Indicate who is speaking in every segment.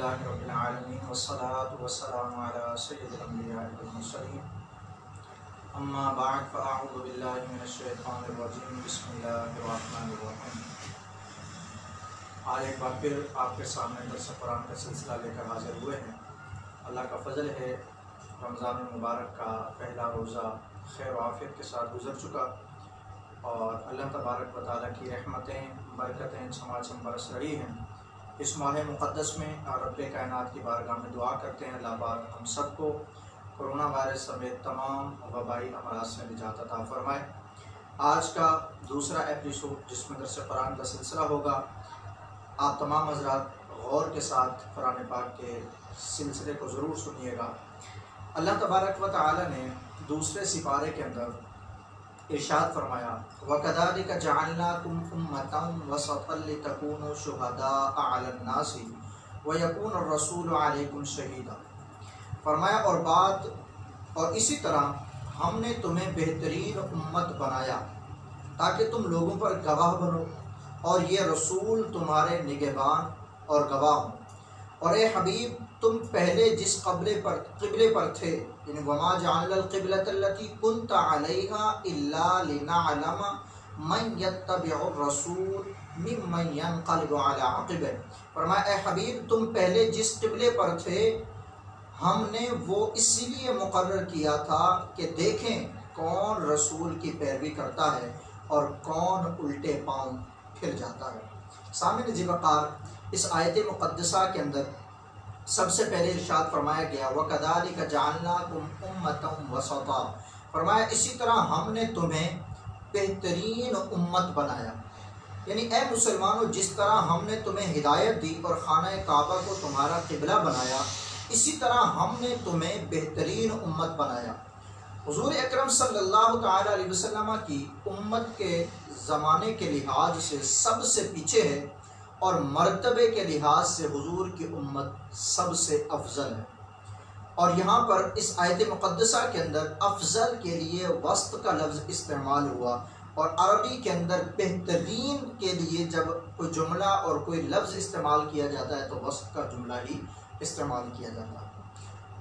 Speaker 1: الحمدللہ رب العالمین والصلاة والسلام علی سید الانبیاء والمرسلین اما بعد فاعوذ باللہ من الشیطان الرجیم بسم اللہ الرحمن الرحیم۔ آج ایک بار پھر آپ کے سامنے درس قرآن کا سلسلہ لے کر حاضر ہوئے ہیں۔ اللہ کا فضل ہے، رمضان المبارک کا پہلا روزہ خیر و عافیت کے ساتھ گزر چکا اور اللہ تبارک و تعالیٰ کی رحمتیں برکتیں چھماچم برس رہی ہیں۔ اس ماہ مقدس میں رب کائنات کی بارگاہ میں دعا کرتے ہیں اللہ پاک ہم سب کو کرونا وائرس سمیت تمام وبائی امراض سے نجات عطا فرمائے۔ آج کا دوسرا ایپیسوڈ جس میں درس قرآن کا سلسلہ ہوگا، آپ تمام حضرات غور کے ساتھ قرآن پاک کے سلسلے کو ضرور سنیے گا۔ اللہ تبارک و تعالی نے دوسرے سپارے کے اندر ارشاد فرمایا وَكَذَلِكَ جَعَلْنَاكُمْ أُمَّةً وَسَطًا لِتَكُونُوا شُهَدَاءَ عَلَى النَّاسِ وَيَكُونَ الرَّسُولُ عَلَيْكُمْ شَهِيدًا۔ فرمایا اور اسی طرح ہم نے تمہیں بہترین امت بنایا تاکہ تم لوگوں پر گواہ بنو اور یہ رسول تمہارے نگہبان اور گواہ ہوں۔ اور اے حبیب تم پہلے جس قبلے پر تھے، یعنی وما جعلنا القبلۃ التي كنت عليها الا لنعلم من يتبع الرسول ممن ينقلب على عقبه۔ فرمایا اے حبیب تم پہلے جس قبلے پر تھے ہم نے وہ اسی لیے مقرر کیا تھا کہ دیکھیں کون رسول کی پیروی کرتا ہے اور کون الٹے پاؤں پھر جاتا ہے۔ سامعین جی وقار، اس آیت مقدسہ کے اندر سب سے پہلے ارشاد فرمایا گیا وَكَذَلِكَ جَعَلْنَاكُمْ أُمَّةً وَسَطًا۔ فرمایا اسی طرح ہم نے تمہیں بہترین امت بنایا، یعنی اے مسلمانوں جس طرح ہم نے تمہیں ہدایت دی اور خانہ کعبہ کو تمہارا قبلہ بنایا، اسی طرح ہم نے تمہیں بہترین امت بنایا۔ حضور اکرم صلی اللہ تعالی علیہ وسلم کی امت کے زمانے کے لحاظ سے سب سے پیچھے ہے اور مرتبے کے لحاظ سے حضور کی امت سب سے افضل ہے۔ اور یہاں پر اس آیت مقدسہ کے اندر افضل کے لیے وسط کا لفظ استعمال ہوا، اور عربی کے اندر بہترین کے لیے جب کوئی جملہ اور کوئی لفظ استعمال کیا جاتا ہے تو وسط کا جملہ ہی استعمال کیا جاتا ہے۔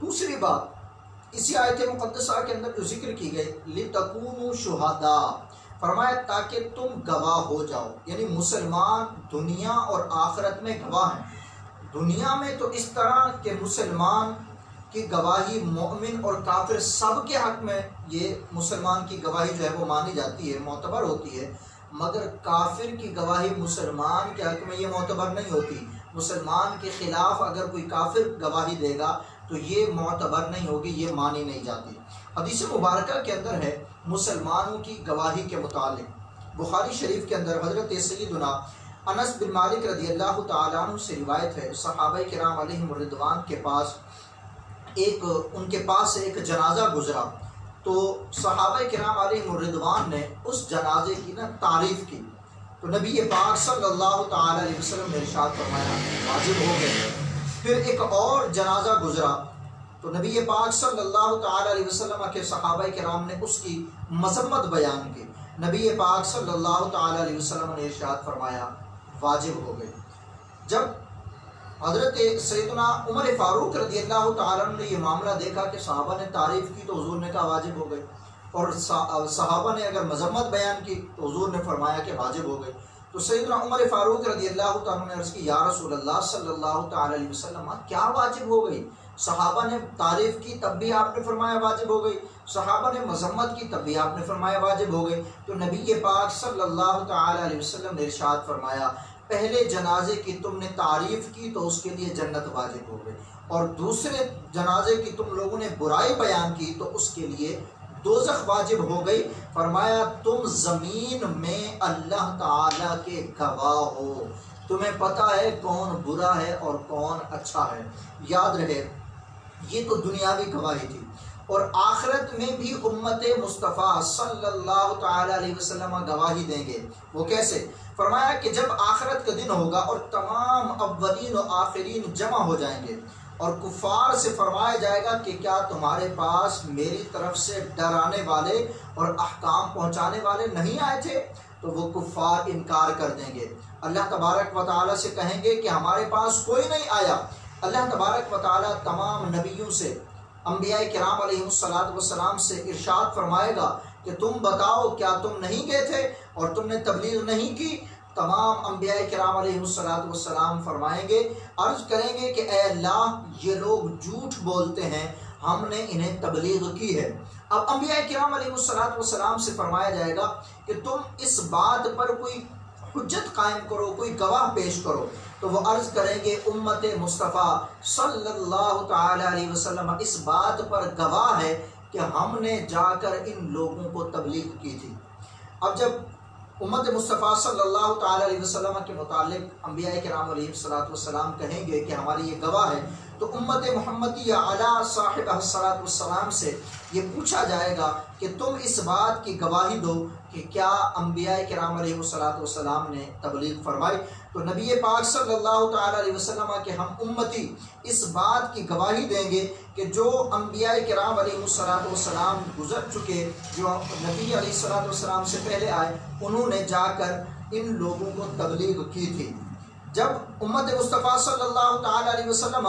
Speaker 1: دوسری بات اسی آیت مقدسہ کے اندر جو ذکر کی گئی لِتَكُونُوا شُهَدَاءَ، فرمایا تاکہ تم گواہ ہو جاؤ، یعنی مسلمان دنیا اور آخرت میں گواہ ہیں۔ دنیا میں تو اس طرح کہ مسلمان کی گواہی مومن اور کافر سب کے حق میں یہ مسلمان کی گواہی جو ہے وہ مانی جاتی ہے، معتبر ہوتی ہے، مگر کافر کی گواہی مسلمان کے حق میں یہ معتبر نہیں ہوتی۔ مسلمان کے خلاف اگر کوئی کافر گواہی دے گا تو یہ معتبر نہیں ہوگی، یہ مانی نہیں جاتی۔ حدیث مبارکہ کے اندر ہے مسلمانوں کی گواہی کے متعلق، بخاری شریف کے اندر حضرت سیدنا انس بن مالک رضی اللہ تعالیٰ عنہ سے روایت ہے، صحابہ کرام علیہم الرضوان کے پاس ان کے پاس سے ایک جنازہ گزرا تو صحابہ کرام علیہم الرضوان نے اس جنازے کی تعریف کی تو نبی پاک صلی اللہ تعالی علیہ وسلم نے ارشاد فرمایا واجب ہو گئے۔ پھر ایک اور جنازہ گزرا تو نبی پاک صلی اللہ تعالی علیہ وسلم کے صحابہ کرام نے اس کی مذمت بیان کی، نبی پاک صلی اللہ تعالی علیہ وسلم نے ارشاد فرمایا واجب ہو گئے۔ جب حضرت سیدنا عمر فاروق رضی اللہ تعالیٰ عنہ نے یہ معاملہ دیکھا کہ صحابہ نے تعریف کی تو حضور نے کہا واجب ہو گئے، اور صحابہ نے اگر مذمت بیان کی تو حضور نے فرمایا کہ واجب ہو گئے۔ تو سیدنا عمر فاروق رضی اللہ تعالیٰ عنہ نے عرض کی یا رسول اللہ صلی اللہ تعالی علیہ وسلم کیا واجب ہو گئی؟ صحابہ نے تعریف کی تب بھی آپ نے فرمایا واجب ہو گئی، صحابہ نے مذمت کی تب بھی آپ نے فرمایا واجب ہو گئی۔ تو نبی پاک صلی اللہ تعالی علیہ وسلم نے ارشاد فرمایا پہلے جنازے کی تم نے تعریف کی تو اس کے لیے جنت واجب ہو گئی، اور دوسرے جنازے کی تم لوگوں نے برائی بیان کی تو اس کے لیے دوزخ واجب ہو گئی۔ فرمایا تم زمین میں اللہ تعالیٰ کے گواہ ہو، تمہیں پتہ ہے کون برا ہے اور کون اچھا ہے۔ یاد رہے یہ تو دنیاوی گواہی تھی، اور آخرت میں بھی امت مصطفیٰ صلی اللہ تعالی علیہ وسلم گواہی دیں گے۔ وہ کیسے؟ فرمایا کہ جب آخرت کا دن ہوگا اور تمام اولین و آخرین جمع ہو جائیں گے اور کفار سے فرمایا جائے گا کہ کیا تمہارے پاس میری طرف سے ڈرانے والے اور احکام پہنچانے والے نہیں آئے تھے؟ تو وہ کفار انکار کر دیں گے، اللہ تبارک و تعالیٰ سے کہیں گے کہ ہمارے پاس کوئی نہیں آیا، اللہ تبارک و تعالیٰ تمام نبیوں سے، انبیاء کرام علیہ السلام سے ارشاد فرمائے گا کہ تم بتاؤ کیا تم نہیں گئے تھے اور تم نے تبلیغ نہیں کی؟ تمام انبیاء کرام علیہ السلام فرمائیں گے، عرض کریں گے کہ اے اللہ یہ لوگ جھوٹ بولتے ہیں، ہم نے انہیں تبلیغ کی ہے۔ اب انبیاء کرام علیہ السلام سے فرمایا جائے گا کہ تم اس بات پر کوئی حجت قائم کرو، کوئی گواہ پیش کرو۔ تو وہ عرض کریں گے امت مصطفیٰ صلی اللہ تعالی علیہ وسلم اس بات پر گواہ ہے کہ ہم نے جا کر ان لوگوں کو تبلیغ کی تھی۔ اب جب امت مصطفیٰ صلی اللہ تعالی علیہ وسلم کے متعلق انبیاء کرام علیہ السلام کہیں گے کہ ہماری یہ گواہ ہے، تو امت محمدیہ علی صاحب السلام سے یہ پوچھا جائے گا کہ تم اس بات کی گواہی دو کہ کیا انبیاء کرام علیہ السلام نے تبلیغ فرمائی؟ تو نبی پاک صلی اللہ تعالی علیہ وسلم کے ہم امتی اس بات کی گواہی دیں گے کہ جو انبیاء کرام علیہ السلام گزر چکے، جو نبی علیہ السلام سے پہلے آئے، انہوں نے جا کر ان لوگوں کو تبلیغ کی تھی۔ جب امت مصطفیٰ صلی اللہ تعالی علیہ وسلم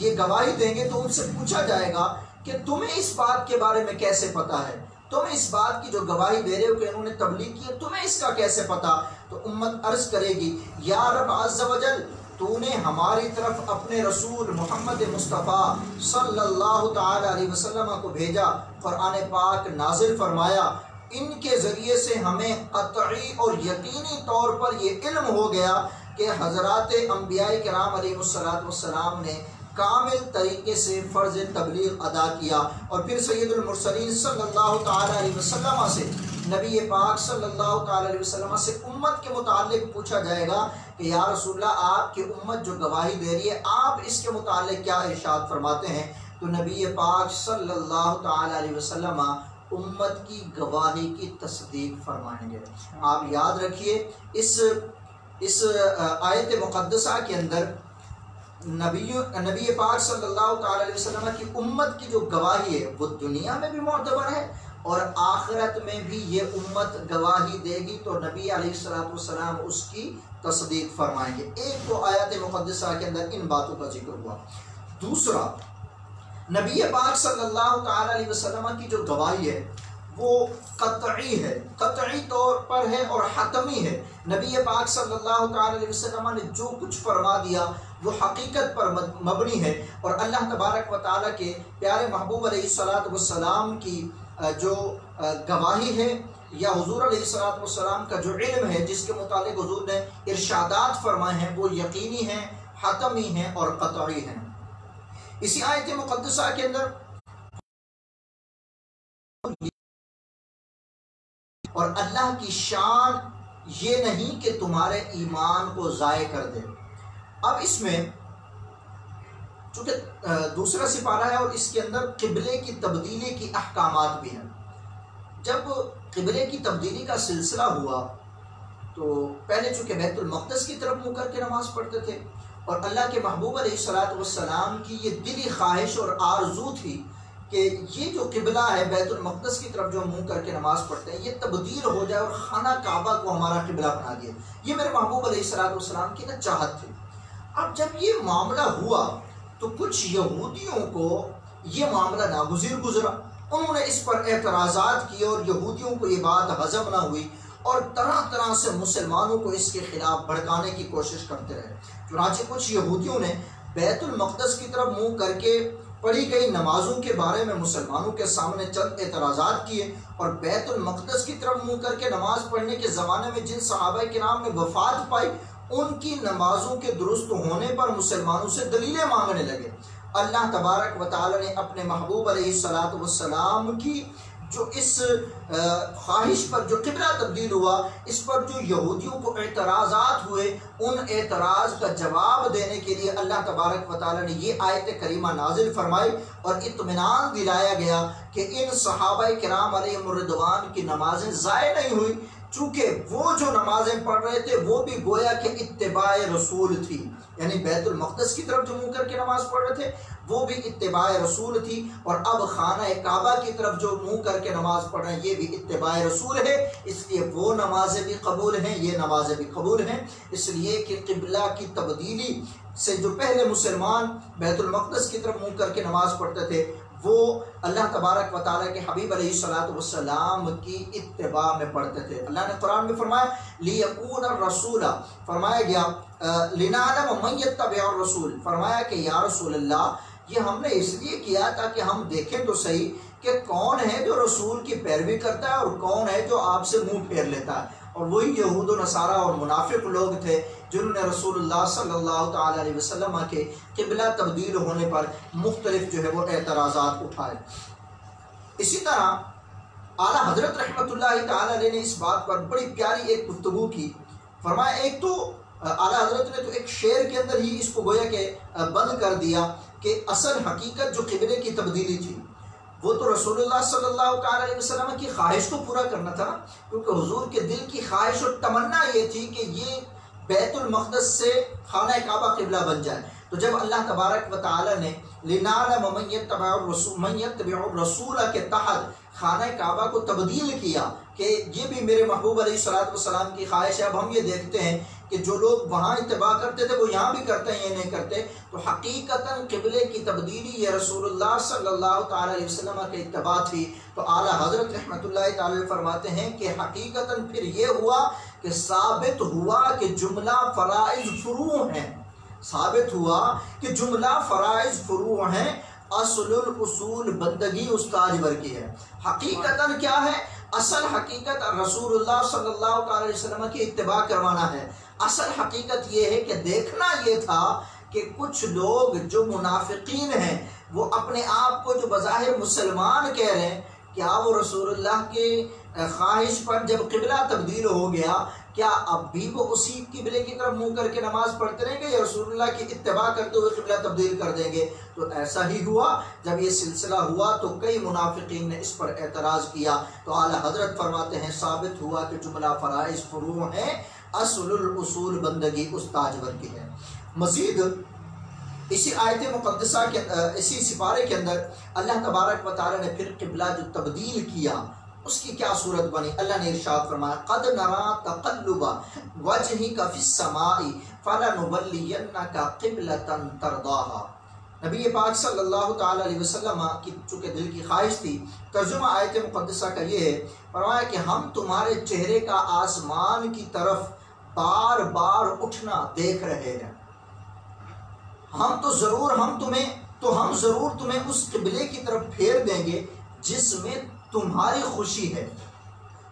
Speaker 1: یہ گواہی دیں گے تو ان سے پوچھا جائے گا کہ تمہیں اس بات کے بارے میں کیسے پتہ ہے؟ تمہیں اس بات کی جو گواہی دے رہے ہو کہ انہوں نے تبلیغ کی ہے، تمہیں اس کا کیسے پتہ؟ تو امت عرض کرے گی یا رب عز و جل، تو نے ہماری طرف اپنے رسول محمد مصطفیٰ صلی اللہ تعالی علیہ وسلم کو بھیجا، قرآن پاک نازل فرمایا، ان کے ذریعے سے ہمیں قطعی اور یقینی طور پر یہ علم ہو گیا کہ حضرات انبیاء کرام علیہ السلام نے کامل طریقے سے فرض تبلیغ ادا کیا۔ اور پھر سید المرسلین صلی اللہ تعالی علیہ وسلم سے، نبی پاک صلی اللہ تعالی علیہ وسلم سے امت کے متعلق پوچھا جائے گا کہ یا رسول اللہ آپ کی امت جو گواہی دے رہی ہے، آپ اس کے متعلق کیا ارشاد فرماتے ہیں؟ تو نبی پاک صلی اللہ تعالی علیہ وسلم امت کی گواہی کی تصدیق فرمائیں گے۔ آپ یاد رکھیے اس آیت مقدسہ کے اندر نبی پاک صلی اللہ تعالی علیہ وسلم کی امت کی جو گواہی ہے وہ دنیا میں بھی معتبر ہے اور آخرت میں بھی یہ امت گواہی دے گی تو نبی علیہ السلام اس کی تصدیق فرمائیں گے۔ ایک تو آیت مقدسہ کے اندر ان باتوں کا ذکر ہوا۔ دوسرا، نبی پاک صلی اللہ تعالی علیہ وسلم کی جو گواہی ہے وہ قطعی ہے، قطعی طور پر ہے اور حتمی ہے۔ نبی پاک صلی اللہ تعالی علیہ وسلم نے جو کچھ فرما دیا وہ حقیقت پر مبنی ہے، اور اللہ تبارک و تعالیٰ کے پیارے محبوب علیہ السلام کی جو گواہی ہے یا حضور علیہ السلام کا جو علم ہے جس کے متعلق حضور نے ارشادات فرمائے ہیں وہ یقینی ہیں، حتمی ہیں اور قطعی ہیں۔ اسی آیت مقدسہ کے اندر اور اللہ کی شان یہ نہیں کہ تمہارے ایمان کو ضائع کر دے۔ اب اس میں چونکہ دوسرا سپارہ ہے اور اس کے اندر قبلے کی تبدیلی کی احکامات بھی ہیں۔ جب قبلے کی تبدیلی کا سلسلہ ہوا تو پہلے چونکہ بیت المقدس کی طرف منہ کر کے نماز پڑھتے تھے، اور اللہ کے محبوب علیہ السلام کی یہ دلی خواہش اور آرزو تھی کہ یہ جو قبلہ ہے بیت المقدس کی طرف جو منہ کر کے نماز پڑھتے ہیں یہ تبدیل ہو جائے اور خانہ کعبہ کو ہمارا قبلہ بنا دیا۔ یہ میرے محبوب علیہ السلام کی چاہت تھی۔ اب جب یہ معاملہ ہوا تو کچھ یہودیوں کو یہ معاملہ ناگزیر گزرا، انہوں نے اس پر اعتراضات کیے اور یہودیوں کو یہ بات ہضم نہ ہوئی اور طرح طرح سے مسلمانوں کو اس کے خلاف بھڑکانے کی کوشش کرتے رہے۔ چنانچہ کچھ یہودیوں نے بیت المقدس کی طرف منہ کر کے پڑھی گئی نمازوں کے بارے میں مسلمانوں کے سامنے چند اعتراضات کیے، اور بیت المقدس کی طرف منہ کر کے نماز پڑھنے کے زمانے میں جن صحابہ کرام نے وفات پائی ان کی نمازوں کے درست ہونے پر مسلمانوں سے دلیلیں مانگنے لگے۔ اللہ تبارک و تعالی نے اپنے محبوب علیہ السلام کی جو اس خواہش پر جو قبلہ تبدیل ہوا اس پر جو یہودیوں کو اعتراضات ہوئے، ان اعتراض کا جواب دینے کے لیے اللہ تبارک و تعالی نے یہ آیت کریمہ نازل فرمائی اور اطمینان دلایا گیا کہ ان صحابہ کرام علیہم الرضوان کی نمازیں ضائع نہیں ہوئی، چونکہ وہ جو نمازیں پڑھ رہے تھے وہ بھی گویا کہ اتباع رسول تھی، یعنی بیت المقدس کی طرف جو منہ کر کے نماز پڑھ رہے تھے وہ بھی اتباع رسول تھی، اور اب خانہ کعبہ کی طرف جو منہ کر کے نماز پڑھ رہے ہیں یہ بھی اتباع رسول ہے، اس لیے وہ نمازیں بھی قبول ہیں، یہ نمازیں بھی قبول ہیں، اس لیے کہ قبلہ کی تبدیلی سے جو پہلے مسلمان بیت المقدس کی طرف منہ کر کے نماز پڑھتے تھے وہ اللہ تبارک و تعالیٰ کے حبیب علیہ الصلوۃ والسلام کی اتباع میں پڑھتے تھے۔ اللہ نے قرآن میں فرمایا لیکون الرسول، فرمایا گیا لنعلم من یتبع الرسول، فرمایا کہ یا رسول اللہ یہ ہم نے اس لیے کیا تاکہ ہم دیکھیں تو صحیح کہ کون ہے جو رسول کی پیروی کرتا ہے اور کون ہے جو آپ سے منہ پھیر لیتا ہے، اور وہی یہود و نصارہ اور منافق لوگ تھے جنہوں نے رسول اللہ صلی اللہ تعالیٰ علیہ وسلم کے قبلہ تبدیل ہونے پر مختلف جو ہے وہ اعتراضات اٹھائے۔ اسی طرح اعلیٰ حضرت رحمۃ اللہ تعالیٰ علیہ نے اس بات پر بڑی پیاری ایک گفتگو کی، فرمایا ایک تو اعلیٰ حضرت نے تو ایک شعر کے اندر ہی اس کو گویا کہ بند کر دیا کہ اصل حقیقت جو قبلے کی تبدیلی تھی وہ تو رسول اللہ صلی اللہ تعالیٰ علیہ وسلم کی خواہش کو پورا کرنا تھا، کیونکہ حضور کے دل کی خواہش اور تمنا یہ تھی کہ یہ بیت المقدس سے خانہ کعبہ قبلہ بن جائے۔ تو جب اللہ تبارک و تعالیٰ نے لنعلم من یتبع الرسول کے تحت خانہ کعبہ کو تبدیل کیا کہ یہ بھی میرے محبوب علیہ الصلوۃ والسلام کی خواہش ہے، اب ہم یہ دیکھتے ہیں کہ جو لوگ وہاں اتباع کرتے تھے وہ یہاں بھی کرتے ہیں، یہ نہیں کرتے، تو حقیقتاً قبلے کی تبدیلی یہ رسول اللہ صلی اللہ تعالیٰ علیہ وسلم کے اتباع تھی۔ تو اعلیٰ حضرت رحمۃ اللہ تعالیٰ فرماتے ہیں کہ حقیقتاً پھر یہ ہوا کہ ثابت ہوا کہ جملہ فرائض فروع ہیں، ثابت ہوا کہ جملہ فرائض فروع ہیں، اصل الاصول بندگی استاجور کی ہے۔ حقیقتاً کیا ہے؟ اصل حقیقت رسول اللہ صلی اللہ تعالی علیہ وسلم کی اتباع کروانا ہے۔ اصل حقیقت یہ ہے کہ دیکھنا یہ تھا کہ کچھ لوگ جو منافقین ہیں وہ اپنے آپ کو جو بظاہر مسلمان کہہ رہے ہیں، کیا وہ رسول اللہ کے خواہش پر جب قبلہ تبدیل ہو گیا کیا اب بھی وہ اسی قبلے کی طرف منہ کر کے نماز پڑھتے رہیں گے یا رسول اللہ کی اتباع کرتے ہوئے قبلہ تبدیل کر دیں گے؟ تو ایسا ہی ہوا۔ جب یہ سلسلہ ہوا تو کئی منافقین نے اس پر اعتراض کیا، تو اعلیٰ حضرت فرماتے ہیں ثابت ہوا کہ جملہ فرائض فروع ہیں، اصل الاصول بندگی استاجور کی ہے۔ مزید اسی آیت مقدسہ کے اسی سپارے کے اندر اللہ تبارک و تعالی نے پھر قبلہ جو تبدیل کیا اس کی کیا صورت بنی؟ اللہ نے ارشاد فرمایا قد نرا تقلب وجهك في السماء فلنولينك قبلة ترضاها۔ نبی پاک صلی اللہ تعالی علیہ وسلم کی چونکہ دل کی خواہش تھی، ترجمہ آیت مقدسہ کا یہ ہے، فرمایا کہ ہم تمہارے چہرے کا آسمان کی طرف بار بار اٹھنا دیکھ رہے ہیں، ہم ضرور تمہیں اس قبلے کی طرف پھیر دیں گے جس میں تمہاری خوشی ہے،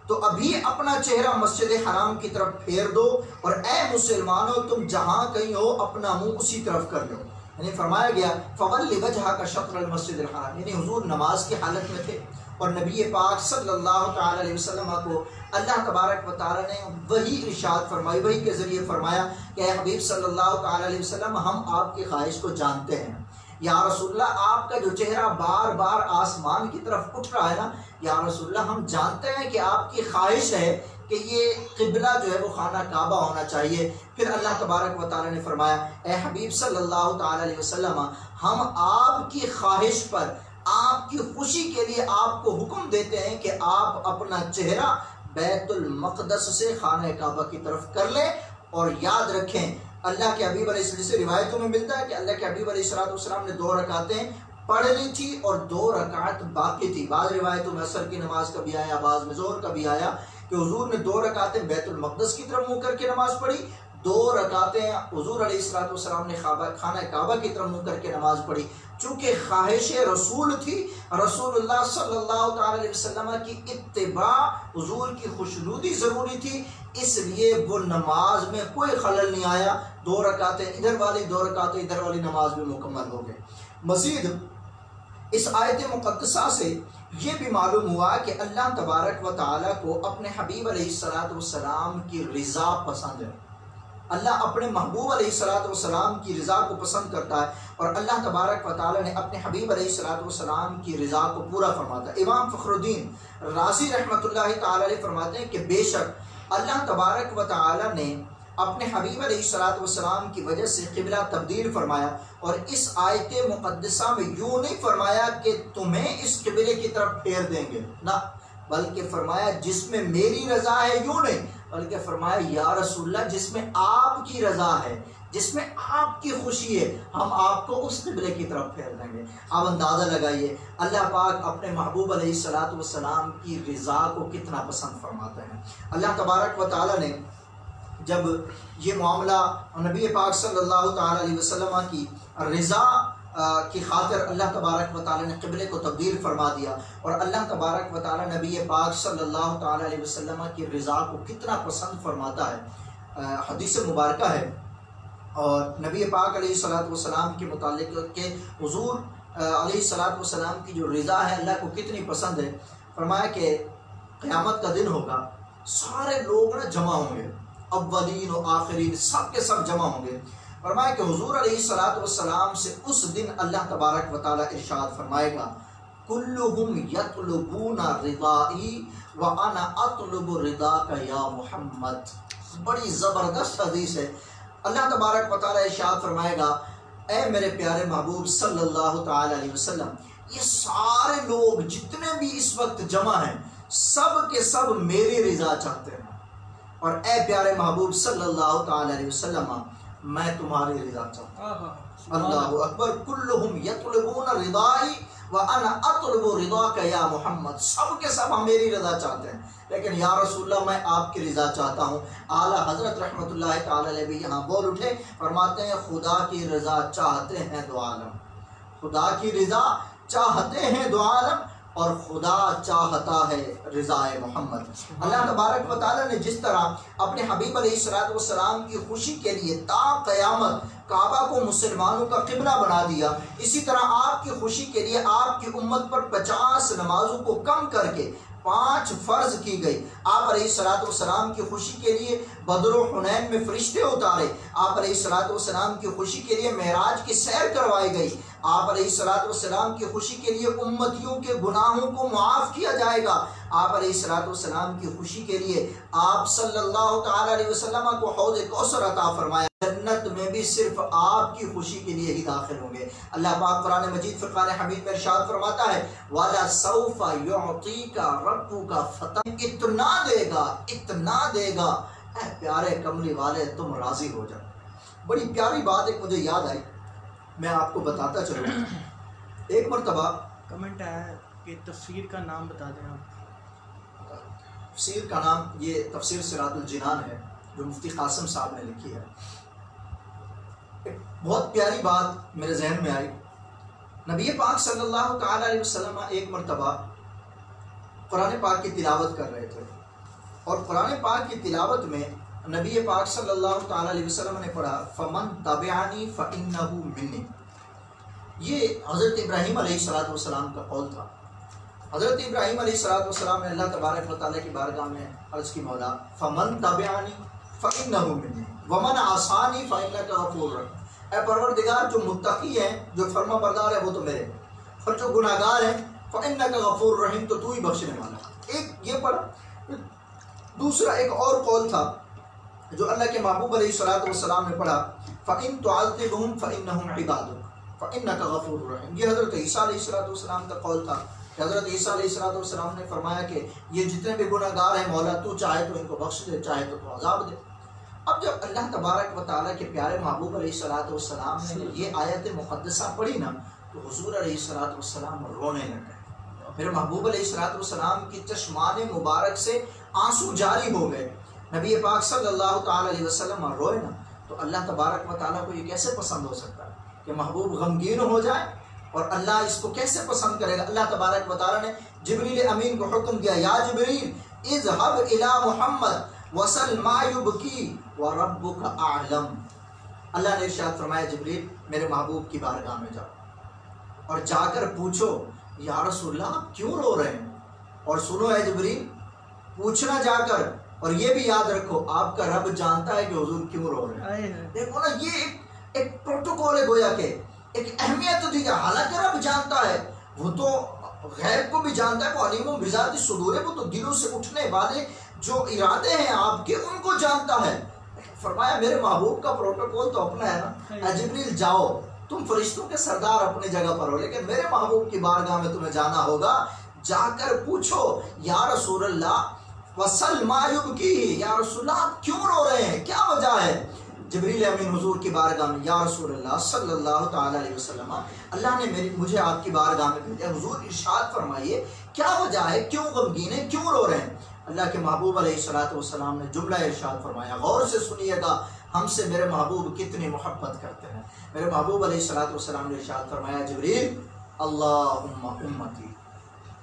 Speaker 1: تو ابھی اپنا چہرہ مسجد حرام کی طرف پھیر دو، اور اے مسلمانوں تم جہاں کہیں ہو اپنا منہ اسی طرف کر لو۔ یعنی فرمایا گیا فَوَلِّ وَجْهَكَ شَطْرَ الْمَسْجِدِ الْحَرَامِ، یعنی حضور نماز کی حالت میں تھے اور نبی پاک صلی اللہ تعالی علیہ وسلم کو اللہ تبارک و تعالی نے وہی ارشاد فرمائی، وہی کے ذریعے فرمایا کہ اے حبیب صلی اللہ تعالی علیہ وسلم ہم آپ کی خواہش کو جانتے ہیں، یا رسول اللہ آپ کا جو چہرہ بار بار آسمان کی طرف اٹھ رہا ہے نا، یا رسول اللہ ہم جانتے ہیں کہ آپ کی خواہش ہے کہ یہ قبلہ جو ہے وہ خانہ کعبہ ہونا چاہیے۔ پھر اللہ تبارک و تعالی نے فرمایا اے حبیب صلی اللہ تعالی علیہ وسلم ہم آپ کی خواہش پر آپ کی خوشی کے لیے آپ کو حکم دیتے ہیں کہ آپ اپنا چہرہ بیت المقدس سے خانہ کعبہ کی طرف کر لیں، اور یاد رکھیں اللہ کے حبیب علیہ السلام سے روایتوں میں ملتا ہے کہ اللہ کے حبیب علیہ السلام نے 2 رکعتیں پڑھ لی تھی اور 2 رکعت باقی تھی۔ بعض روایتوں میں عصر کی نماز کا بھی آیا، بعض میں ظہر کا بھی آیا کہ حضور نے 2 رکعتیں بیت المقدس کی طرف منہ کر کے نماز پڑھی، 2 رکعتیں حضور علیہ السلام نے خانہ کعبہ کی طرف منہ کر کے نماز پڑھی۔ چونکہ خواہش رسول تھی، رسول اللہ صلی اللہ تعالی علیہ وسلم کی اتباع، حضور کی خوشنودی ضروری تھی، اس لیے وہ نماز میں کوئی خلل نہیں آیا، 2 رکعتیں ادھر والی 2 رکعتیں ادھر والی نماز بھی مکمل ہو گئے۔ مزید اس آیت مقدسہ سے یہ بھی معلوم ہوا کہ اللہ تبارک و تعالیٰ کو اپنے حبیب علیہ السلام کی رضا پسند ہے، اللہ اپنے محبوب علیہ السلام کی رضا کو پسند کرتا ہے، اور اللہ تبارک و تعالیٰ نے اپنے حبیب علیہ السلام کی رضا کو پورا فرماتا ہے۔ امام فخر الدین رازی رحمۃ اللہ تعالی علیہ فرماتے ہیں کہ بے شک اللہ تبارک و تعالی نے اپنے حبیب علیہ الصلوۃ والسلام کی وجہ سے قبلہ تبدیل فرمایا، اور اس آیت مقدسہ میں یوں نہیں فرمایا کہ تمہیں اس قبلے کی طرف پھیر دیں گے، نہ، بلکہ فرمایا جس میں میری رضا ہے، یوں نہیں، بلکہ فرمایا یا رسول اللہ جس میں آپ کی رضا ہے، جس میں آپ کی خوشی ہے، ہم آپ کو اس قبلے کی طرف پھیر دیں گے۔ آپ اندازہ لگائیے اللہ پاک اپنے محبوب علیہ الصلوۃ والسلام کی رضا کو کتنا پسند فرماتے ہیں۔ اللہ تبارک و تعالی نے جب یہ معاملہ نبی پاک صلی اللہ تعالی علیہ وسلم کی رضا کی خاطر اللہ تبارک و تعالی نے قبلے کو تبدیل فرما دیا، اور اللہ تبارک و تعالی نبی پاک صلی اللہ تعالی علیہ وسلم کی رضا کو کتنا پسند فرماتا ہے۔ حدیث مبارکہ ہے، اور نبی پاک علیہ الصلوۃ والسلام کے متعلق کہ حضور علیہ الصلوۃ والسلام کی جو رضا ہے اللہ کو کتنی پسند ہے۔ فرمایا کہ قیامت کا دن ہوگا، سارے لوگ نا جمع ہوں گے، اولین و آخرین سب کے سب جمع ہوں گے۔ فرمایا کہ حضور علیہ الصلوۃ والسلام سے اس دن اللہ تبارک و تعالی ارشاد فرمائے گا کلہم یطلبون رضائی وانا اطلب رضاک یا محمد۔ بڑی زبردست حدیث ہے۔ اللہ تبارک و تعالی ارشاد فرمائے گا اے میرے پیارے محبوب صلی اللہ تعالی علیہ وسلم، یہ سارے لوگ جتنے بھی اس وقت جمع ہیں سب کے سب میری رضا چاہتے ہیں، اور اے پیارے محبوب صلی اللہ تعالی علیہ وسلم میں تمہاری رضا چاہتا ہوں۔ اللہ اکبر۔ کلہم یطلبون رضائی وانا اطلب رضاک یا محمد، سب کے سب ہم میری رضا چاہتے ہیں، لیکن یا رسول اللہ میں آپ کی رضا چاہتا ہوں۔ اعلیٰ حضرت رحمۃ اللہ تعالی علیہ بھی یہاں بول اٹھے، فرماتے ہیں خدا کی رضا چاہتے ہیں دو عالم، خدا کی رضا چاہتے ہیں دو عالم، اور خدا چاہتا ہے رضا محمد۔ اللہ تبارک و تعالی نے جس طرح اپنے حبیب علیہ الصلوۃ والسلام کی خوشی کے لیے تا قیامت کعبہ کو مسلمانوں کا قبلہ بنا دیا، اسی طرح آپ کی خوشی کے لیے آپ کی امت پر 50 نمازوں کو کم کر کے 5 فرض کی گئی۔ آپ علیہ الصلوۃ والسلام کی خوشی کے لیے بدر و حنین میں فرشتے اتارے، آپ علیہ الصلوۃ والسلام کی خوشی کے لیے معراج کی سیر کروائی گئی، آپ علیہ الصلوۃ والسلام کی خوشی کے لیے امتیوں کے گناہوں کو معاف کیا جائے گا، آپ علیہ الصلوۃ والسلام کی خوشی کے لیے آپ صلی اللہ تعالی علیہ وسلم کو حوض کوثر عطا فرمایا، جنت میں بھی صرف آپ کی خوشی کے لیے ہی داخل ہوں گے۔ اللہ پاک قرآن مجید فرقان حمید میں ارشاد فرماتا ہے وَلَسَوْفَ يُعْطِيكَ رَبُّكَ فَتَنْ، اتنا دے گا، اتنا دے گا، اے پیارے کملی والے تم راضی ہو جاؤ۔ بڑی پیاری بات ایک مجھے یاد آئی، میں آپ کو بتاتا چلوں۔ ایک مرتبہ
Speaker 2: کمنٹ آیا ہے کہ تفسیر کا نام بتا دیں آپ۔
Speaker 1: تفسیر کا نام یہ تفسیر صراط الجنان ہے جو مفتی قاسم صاحب نے لکھی ہے۔ ایک بہت پیاری بات میرے ذہن میں آئی۔ نبی پاک صلی اللہ تعالی علیہ وسلم ایک مرتبہ قرآن پاک کی تلاوت کر رہے تھے، اور قرآن پاک کی تلاوت میں نبی پاک صلی اللہ تعالی علیہ وسلم نے پڑھا فمن تبعنی فإنہ منی۔ یہ حضرت ابراہیم علیہ السلام کا قول تھا۔ حضرت ابراہیم علیہ السلام نے اللہ تبارک و تعالیٰ کی بارگاہ میں عرض کی مولا فمن تبعنی فإنہ منی ومن عصانی فإنک غفور رحیم، اے پروردگار جو متقی ہیں، جو فرما بردار ہے وہ تو میرے، اور جو گناہ گار ہیں فإنک غفور رحیم، تو ہی بخشنے والا۔ ایک یہ پڑھا۔ دوسرا ایک اور قول تھا جو اللہ کے محبوب علیہ السلام نے پڑھا فَإِن تُعَذِّبْهُمْ فَإِنَّهُمْ عِبَادُكَ فَإِنَّكَ غَفُورٌ رَحِيمٌ۔ یہ حضرت عیسیٰ علیہ السلام کا قول تھا کہ حضرت عیسیٰ علیہ السلام نے فرمایا کہ یہ جتنے بھی گناہ گار ہیں مولا تو چاہے تو ان کو بخش دے، چاہے تو عذاب دے۔ اب جب اللہ تبارک و تعالیٰ کے پیارے محبوب علیہ السلام نے یہ آیت مقدسہ پڑھی نا تو حضور علیہ السلام رونے لگے۔ میرے محبوب علیہ السلام کی چشمان مبارک سے آنسو جاری ہو گئے۔ نبی پاک صلی اللہ تعالی علیہ وسلم روئے نا تو اللہ تبارک و تعالیٰ کو یہ کیسے پسند ہو سکتا ہے کہ محبوب غمگین ہو جائے، اور اللہ اس کو کیسے پسند کرے گا؟ اللہ تبارک و تعالیٰ نے جبریل امین کو حکم دیا یا جبریل اذهب الى محمد وسل ما یبکی وربک اعلم۔ اللہ نے ارشاد فرمایا جبریل میرے محبوب کی بارگاہ میں جاؤ اور جا کر پوچھو یا رسول اللہ آپ کیوں رو رہے ہیں، اور سنو اے جبریل پوچھنا جا کر، اور یہ بھی یاد رکھو آپ کا رب جانتا ہے کہ حضور کیوں رو رہے ہیں۔ دیکھو نا یہ ایک پروٹوکول ہے، گویا کہ ایک اہمیت دی ہے۔ حالانکہ رب جانتا ہے، وہ تو غیب کو بھی جانتا ہے، وہ علیم بذات الصدور ہے، وہ تو دلوں سے اٹھنے والے
Speaker 3: جو ارادے ہیں آپ کے ان کو جانتا ہے. فرمایا میرے محبوب کا پروٹوکول تو اپنا ہے نا. اے جبریل جاؤ، تم فرشتوں کے سردار اپنی جگہ پر ہو، لیکن میرے محبوب کی بارگاہ میں تمہیں جانا ہوگا. جا کر پوچھو یا رسول اللہ وصل ما یبکی، یا رسول اللہ آپ کیوں رو رہے ہیں، کیا وجہ ہے؟ جبریل امین حضور کی بارگاہ میں، یا رسول اللہ صلی اللہ تعالی علیہ وسلم، اللہ نے مجھے آپ کی بارگاہ میں بھیجا، حضور ارشاد فرمائیے کیا وجہ ہے، کیوں غمگین ہیں، کیوں رو رہے ہیں؟ اللہ کے محبوب علیہ الصلوۃ والسلام نے جملہ ارشاد فرمایا، غور سے سنیے گا ہم سے میرے محبوب کتنی محبت کرتے ہیں. میرے محبوب علیہ الصلوۃ والسلام نے ارشاد فرمایا، جبریل اللہم امتی،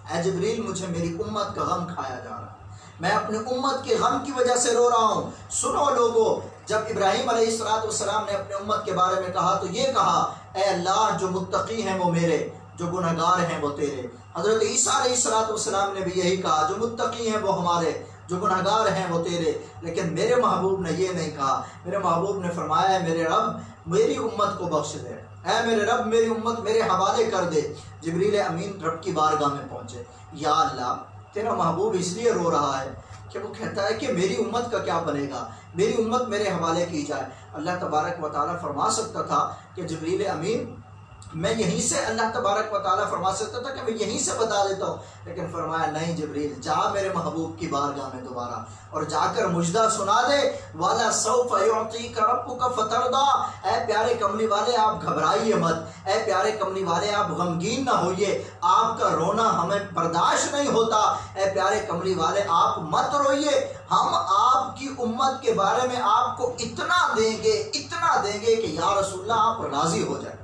Speaker 3: اے جبریل مجھے میری امت کا غم کھایا جا رہا ہے، میں اپنی امت کے غم کی وجہ سے رو رہا ہوں. سنو لوگو، جب ابراہیم علیہ الصلوۃ والسلام نے اپنے امت کے بارے میں کہا تو یہ کہا، اے اللہ جو متقی ہیں وہ میرے، جو گنہگار ہیں وہ تیرے. حضرت عیسیٰ علیہ الصلوۃ والسلام نے بھی یہی کہا، جو متقی ہیں وہ ہمارے، جو گنہگار ہیں وہ تیرے. لیکن میرے محبوب نے یہ نہیں کہا. میرے محبوب نے فرمایا، میرے رب میری امت کو بخش دے، اے میرے رب میری امت میرے حوالے کر دے. جبریل امین رب کی بارگاہ میں پہنچے. یا اللہ تیرا محبوب اس لیے رو رہا ہے کہ وہ کہتا ہے کہ میری امت کا کیا بنے گا، میری امت میرے حوالے کی جائے. اللہ تبارک و تعالیٰ فرما سکتا تھا کہ جبریل امین میں یہیں سے، اللہ تبارک و تعالیٰ فرما سکتا تھا کہ میں یہیں سے بتا دیتا ہوں، لیکن فرمایا نہیں جبریل جا میرے محبوب کی بارگاہ میں دوبارہ، اور جا کر مجدہ سنا دے، والا سوف یعطیک ربک فترضی. اے پیارے کملی والے آپ گھبرائیے مت، اے پیارے کملی والے آپ غمگین نہ ہوئیے، آپ کا رونا ہمیں برداشت نہیں ہوتا. اے پیارے کملی والے آپ مت روئیے، ہم آپ کی امت کے بارے میں آپ کو اتنا دیں گے کہ یا رسول اللہ آپ راضی ہو جائیں،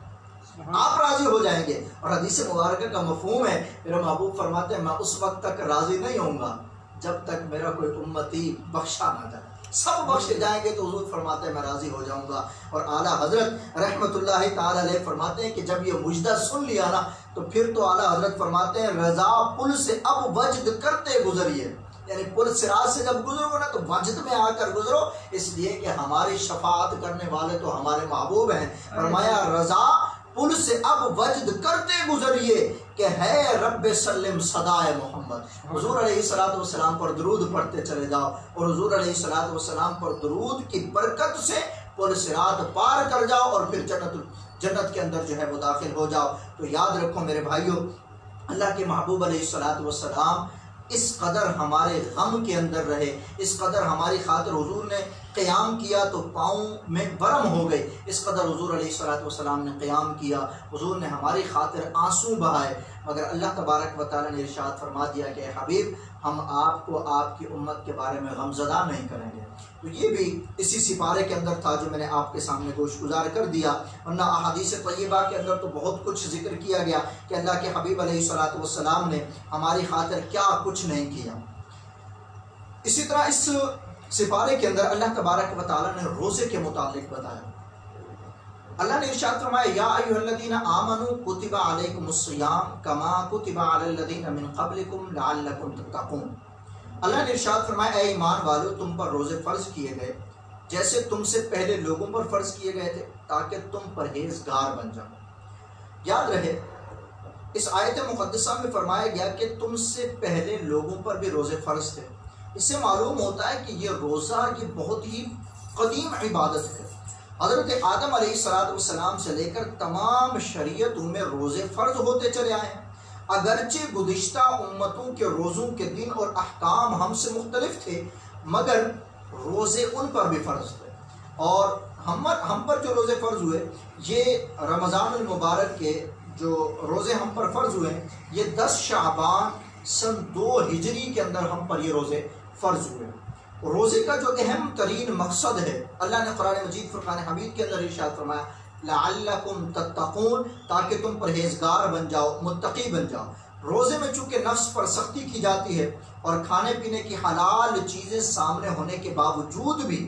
Speaker 3: آپ راضی ہو جائیں گے. اور حدیث مبارکہ کا مفہوم ہے، میرے محبوب فرماتے ہیں میں اس وقت تک راضی نہیں ہوں گا جب تک میرا کوئی امتی بخشا نہ جائے. سب بخشے جائیں گے تو حضور فرماتے ہیں میں راضی ہو جاؤں گا. اور اعلیٰ حضرت رحمۃ اللہ تعالی علیہ فرماتے ہیں کہ جب یہ مجدہ سن لیا نا تو پھر تو اعلیٰ حضرت فرماتے ہیں رضا پل سے اب وجد کرتے گزریے. یعنی پل صراط سے جب گزرو نا تو وجد میں آ کر گزرو، اس لیے کہ ہماری شفاعت کرنے والے تو ہمارے محبوب ہیں. فرمایا رضا پل سے اب وجد کرتے گزریے کہ ہے رب سلم صدائے محمد. حضور علیہ الصلوۃ والسلام پر درود پڑھتے چلے جاؤ، اور حضور علیہ الصلوۃ والسلام پر درود کی برکت سے پل صراط پار کر جاؤ اور پھر جنت کے اندر جو ہے وہ داخل ہو جاؤ. تو یاد رکھو میرے بھائیوں، اللہ کے محبوب علیہ الصلوۃ والسلام اس قدر ہمارے غم کے اندر رہے، اس قدر ہماری خاطر حضور نے قیام کیا تو پاؤں میں برم ہو گئے، اس قدر حضور علیہ الصلوۃ والسلام نے قیام کیا، حضور نے ہماری خاطر آنسو بہائے. مگر اللہ تبارک و تعالیٰ نے ارشاد فرما دیا کہ اے حبیب ہم آپ کو آپ کی امت کے بارے میں غمزدہ نہیں کریں گے. تو یہ بھی اسی سپارے کے اندر تھا جو میں نے آپ کے سامنے گوش گزار کر دیا. ورنہ احادیث طیبہ کے اندر تو بہت کچھ ذکر کیا گیا کہ اللہ کے حبیب علیہ الصلوۃ والسلام نے ہماری خاطر کیا کچھ نہیں کیا. اسی طرح اس سپارے کے اندر اللہ تبارک و تعالیٰ نے روزے کے متعلق بتایا. اللہ نے ارشاد فرمایا یا ایھا الذین آمنوا کتب علیکم الصیام کما کتب علی الذین من قبلکم لعلکم تتقون. اللہ نے ارشاد فرمایا اے ایمان والو تم پر روزے فرض کیے گئے جیسے تم سے پہلے لوگوں پر فرض کیے گئے تھے تاکہ تم پرہیزگار بن جاؤ. یاد رہے اس آیت مقدسہ میں فرمایا گیا کہ تم سے پہلے لوگوں پر بھی روزے فرض تھے. اس سے معلوم ہوتا ہے کہ یہ روزہ یہ بہت ہی قدیم عبادت ہے. حضرت آدم علیہ السلام سے لے کر تمام شریعتوں میں روزے فرض ہوتے چلے آئے ہیں. اگرچہ گزشتہ امتوں کے روزوں کے دن اور احکام ہم سے مختلف تھے مگر روزے ان پر بھی فرض تھے. اور ہم پر جو روزے فرض ہوئے یہ رمضان المبارک کے جو روزے ہم پر فرض ہوئے یہ 10 شعبان سن 2 ہجری کے اندر ہم پر یہ روزے فرض ہوئے. روزے کا جو اہم ترین مقصد ہے اللہ نے قرآن مجید فرقان حمید کے اندر ارشاد فرمایا لعلکم تتقون تاکہ تم پرہیزگار بن جاؤ، متقی بن جاؤ. روزے میں چونکہ نفس پر سختی کی جاتی ہے اور کھانے پینے کی حلال چیزیں سامنے ہونے کے باوجود بھی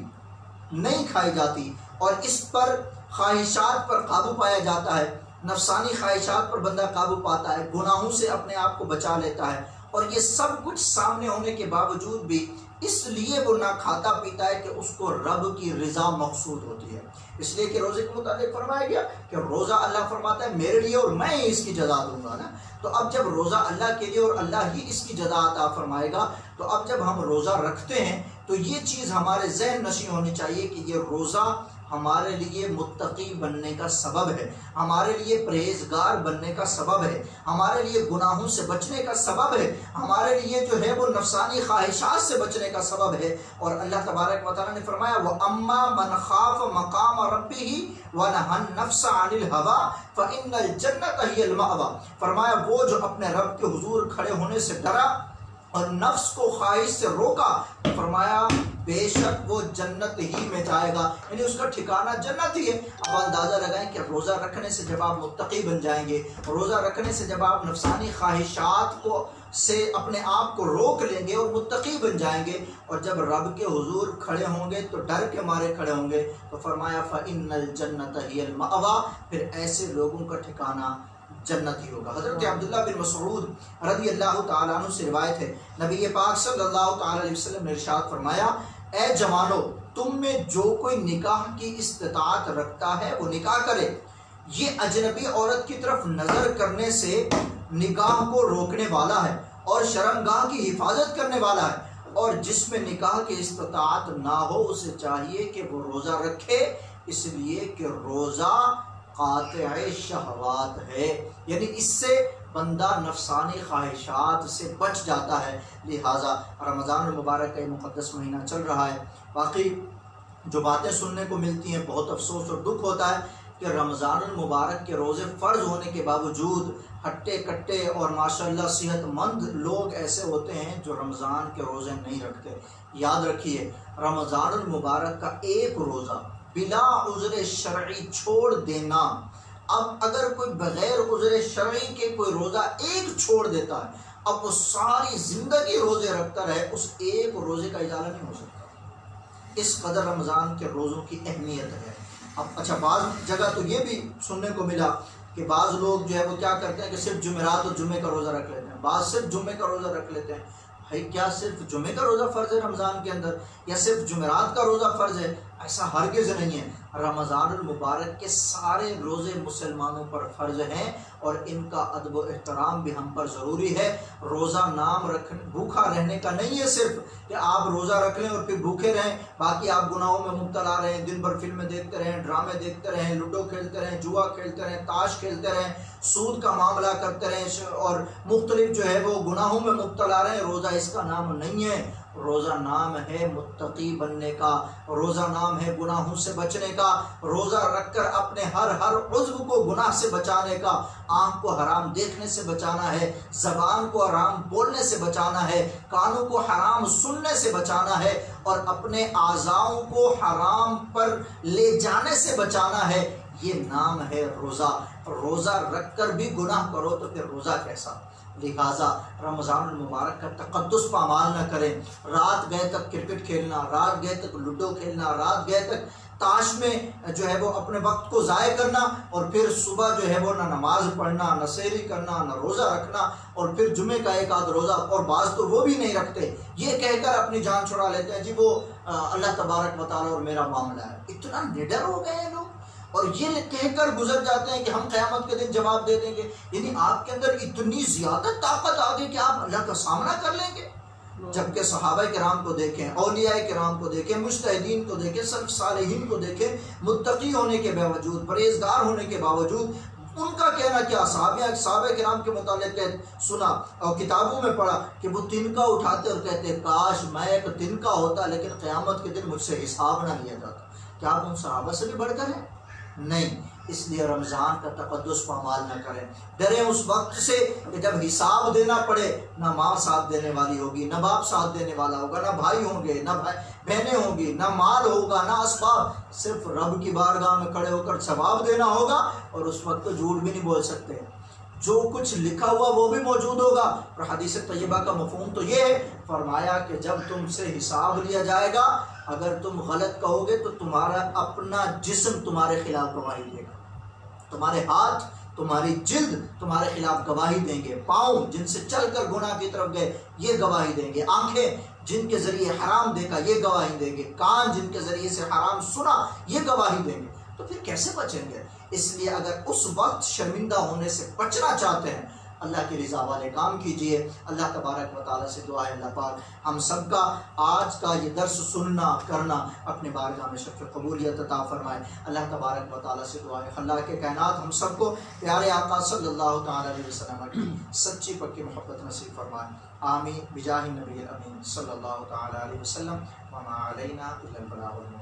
Speaker 3: نہیں کھائی جاتی اور اس پر خواہشات پر قابو پایا جاتا ہے، نفسانی خواہشات پر بندہ قابو پاتا ہے، گناہوں سے اپنے آپ کو بچا لیتا ہے، اور یہ سب کچھ سامنے ہونے کے باوجود بھی اس لیے وہ نہ کھاتا پیتا ہے کہ اس کو رب کی رضا مقصود ہوتی ہے. اس لیے کہ روزے کے متعلق فرمایا گیا کہ روزہ اللہ فرماتا ہے میرے لیے اور میں ہی اس کی جزا دوں گا نا. تو اب جب روزہ اللہ کے لیے اور اللہ ہی اس کی جزا عطا فرمائے گا، تو اب جب ہم روزہ رکھتے ہیں تو یہ چیز ہمارے ذہن نشین ہونی چاہیے کہ یہ روزہ ہمارے لیے متقی بننے کا سبب ہے، ہمارے لیے پرہیزگار بننے کا سبب ہے، ہمارے لیے گناہوں سے بچنے کا سبب ہے، ہمارے لیے جو ہے وہ نفسانی خواہشات سے بچنے کا سبب ہے. اور اللہ تبارک و تعالیٰ نے فرمایا وَأَمَّا مَنْ خَافَ مَقَامَ رَبِّهِ وَنَهَى النَّفْسَ عَنِ الْهَوَىٰ فَإِنَّ الْجَنَّةَ هِيَ الْمَأْوَىٰ. فرمایا وہ جو اپنے رب کے حضور کھڑے ہونے سے ڈرا اور نفس کو خواہش سے روکا، فرمایا بے شک وہ جنت ہی میں جائے گا، یعنی اس کا ٹھکانہ جنت ہی ہے. اب اندازہ لگائیں کہ روزہ رکھنے سے جب آپ متقی بن جائیں گے، روزہ رکھنے سے جب آپ نفسانی خواہشات کو سے اپنے آپ کو روک لیں گے اور متقی بن جائیں گے، اور جب رب کے حضور کھڑے ہوں گے تو ڈر کے مارے کھڑے ہوں گے، تو فرمایا فَإِنَّ الْجَنَّةَ هِيَ الْمَأْوَىٰ، پھر ایسے لوگوں کا ٹھکانہ جنت ہی ہوگا. حضرت عبداللہ بن مسعود رضی اللہ تعالیٰ عنہ سے روایت ہے، نبی پاک صلی اللہ تعالیٰ علیہ وسلم نے ارشاد فرمایا اے جوانو، تم میں جو کوئی نکاح کی استطاعت رکھتا ہے وہ نکاح کرے. یہ اجنبی عورت کی طرف نظر کرنے سے نکاح کو روکنے والا ہے اور شرمگاہ کی حفاظت کرنے والا ہے، اور جس میں نکاح کی استطاعت نہ ہو اسے چاہیے کہ وہ روزہ رکھے، اس لیے کہ روزہ قاطع شہوات ہے، یعنی اس سے بندہ نفسانی خواہشات سے بچ جاتا ہے. لہٰذا رمضان المبارک کا یہ مقدس مہینہ چل رہا ہے. باقی جو باتیں سننے کو ملتی ہیں بہت افسوس اور دکھ ہوتا ہے کہ رمضان المبارک کے روزے فرض ہونے کے باوجود ہٹے کٹے اور ماشاءاللہ صحت مند لوگ ایسے ہوتے ہیں جو رمضان کے روزے نہیں رکھتے. یاد رکھیے رمضان المبارک کا ایک روزہ بلا عذر شرعی چھوڑ دینا، اب اگر کوئی بغیر عذر شرعی کے کوئی روزہ ایک چھوڑ دیتا ہے، اب وہ ساری زندگی روزے رکھتا رہے، اس ایک روزے کا ازالہ نہیں ہو سکتا. اس قدر رمضان کے روزوں کی اہمیت ہے. اب اچھا بعض جگہ تو یہ بھی سننے کو ملا کہ بعض لوگ جو ہے وہ کیا کرتے ہیں کہ صرف جمعرات اور جمعے کا روزہ رکھ لیتے ہیں، بعض صرف جمعے کا روزہ رکھ لیتے ہیں. بھائی کیا صرف جمعے کا روزہ فرض ہے رمضان کے اندر، یا صرف جمعرات کا روزہ فرض ہے؟ ایسا ہرگز نہیں ہے. رمضان المبارک کے سارے روزے مسلمانوں پر فرض ہیں اور ان کا ادب و احترام بھی ہم پر ضروری ہے. روزہ نام بھوکا رہنے کا نہیں ہے صرف کہ آپ روزہ رکھ لیں اور پھر بھوکے رہیں، باقی آپ گناہوں میں مبتلا رہیں، دن بھر فلمیں دیکھتے رہیں، ڈرامے دیکھتے رہیں، لوڈو کھیلتے رہیں، جوا کھیلتے رہیں، تاش کھیلتے رہیں، سود کا معاملہ کرتے رہیں اور مختلف جو ہے وہ گناہوں میں مبتلا رہیں. روزہ اس کا نام نہیں ہے. روزہ نام ہے متقی بننے کا، روزہ نام ہے گناہوں سے بچنے کا، روزہ رکھ کر اپنے ہر عضو کو گناہ سے بچانے کا. آنکھ کو حرام دیکھنے سے بچانا ہے، زبان کو حرام بولنے سے بچانا ہے، کانوں کو حرام سننے سے بچانا ہے، اور اپنے اعضاؤں کو حرام پر لے جانے سے بچانا ہے. یہ نام ہے روزہ. روزہ رکھ کر بھی گناہ کرو تو پھر روزہ کیسا؟ لہٰذا رمضان المبارک کا تقدس پامال نہ کریں. رات گئے تک کرکٹ کھیلنا، رات گئے تک لوڈو کھیلنا، رات گئے تک تاش میں جو ہے وہ اپنے وقت کو ضائع کرنا، اور پھر صبح جو ہے وہ نہ نماز پڑھنا، نہ سحری کرنا، نہ روزہ رکھنا، اور پھر جمعے کا ایک آدھ روزہ، اور بعض تو وہ بھی نہیں رکھتے، یہ کہہ کر اپنی جان چھڑا لیتے ہیں جی وہ اللہ تبارک و تعالیٰ اور میرا معاملہ ہے. اتنا نڈر ہو گئے ہیں لوگ، اور یہ کہہ کر گزر جاتے ہیں کہ ہم قیامت کے دن جواب دے دیں گے. یعنی آپ کے اندر اتنی زیادہ طاقت آ گئی کہ آپ اللہ کا سامنا کر لیں گے. جبکہ صحابہ کرام کو دیکھیں، اولیاء کرام کو دیکھیں، مجتہدین کو دیکھیں، سلف صالحین کو دیکھیں، متقی ہونے کے باوجود، پرہیزگار ہونے کے باوجود ان کا کہنا کیا؟ صحابہ کرام کے متعلق سنا اور کتابوں میں پڑھا کہ وہ تنکا اٹھاتے اور کہتے کاش میں ایک تنکا ہوتا لیکن قیامت کے دن مجھ سے حساب نہ لیا جاتا. کیا آپ ان صحابہ سے بھی بڑھ کر ہیں؟ نہیں. اس لیے رمضان کا تقدس پامال نہ کریں. ڈریں اس وقت سے کہ جب حساب دینا پڑے، نہ ماں ساتھ دینے والی ہوگی، نہ باپ ساتھ دینے والا ہوگا، نہ بھائی ہوں گے، نہ بہنیں ہوں گی، نہ مال ہوگا، نہ اسباب. صرف رب کی بارگاہ میں کھڑے ہو کر ثواب دینا ہوگا، اور اس وقت تو جھوٹ بھی نہیں بول سکتے. جو کچھ لکھا ہوا وہ بھی موجود ہوگا. اور حدیث طیبہ کا مفہوم تو یہ ہے، فرمایا کہ جب تم سے حساب لیا جائے گا، اگر تم غلط کہو گے تو تمہارا اپنا جسم تمہارے خلاف گواہی دے گا، تمہارے ہاتھ، تمہاری جلد تمہارے خلاف گواہی دیں گے، پاؤں جن سے چل کر گناہ کی طرف گئے یہ گواہی دیں گے، آنکھیں جن کے ذریعے حرام دیکھا یہ گواہی دیں گے، کان جن کے ذریعے سے حرام سنا یہ گواہی دیں گے. تو تو پھر کیسے بچیں گے؟ اس لیے اگر اس وقت شرمندہ ہونے سے بچنا چاہتے ہیں، اللہ کی رضا والے کام کیجئے۔ اللہ تبارک و تعالیٰ سے دعا ہے اللہ پاک ہم سب کا آج کا یہ درس سننا کرنا اپنے بارگاہ میں شرف قبولیت عطا فرمائے۔ اللہ تبارک و تعالیٰ سے دعا ہے اللہ کے کائنات ہم سب کو پیارے آقا صلی اللہ تعالیٰ علیہ وسلم کی سچی پکی محبت نصیب فرمائے۔ آمین بجاہ نبی الامین صلی اللہ تعالیٰ علیہ وسلم۔ وما علینا الا البلاغ المبین۔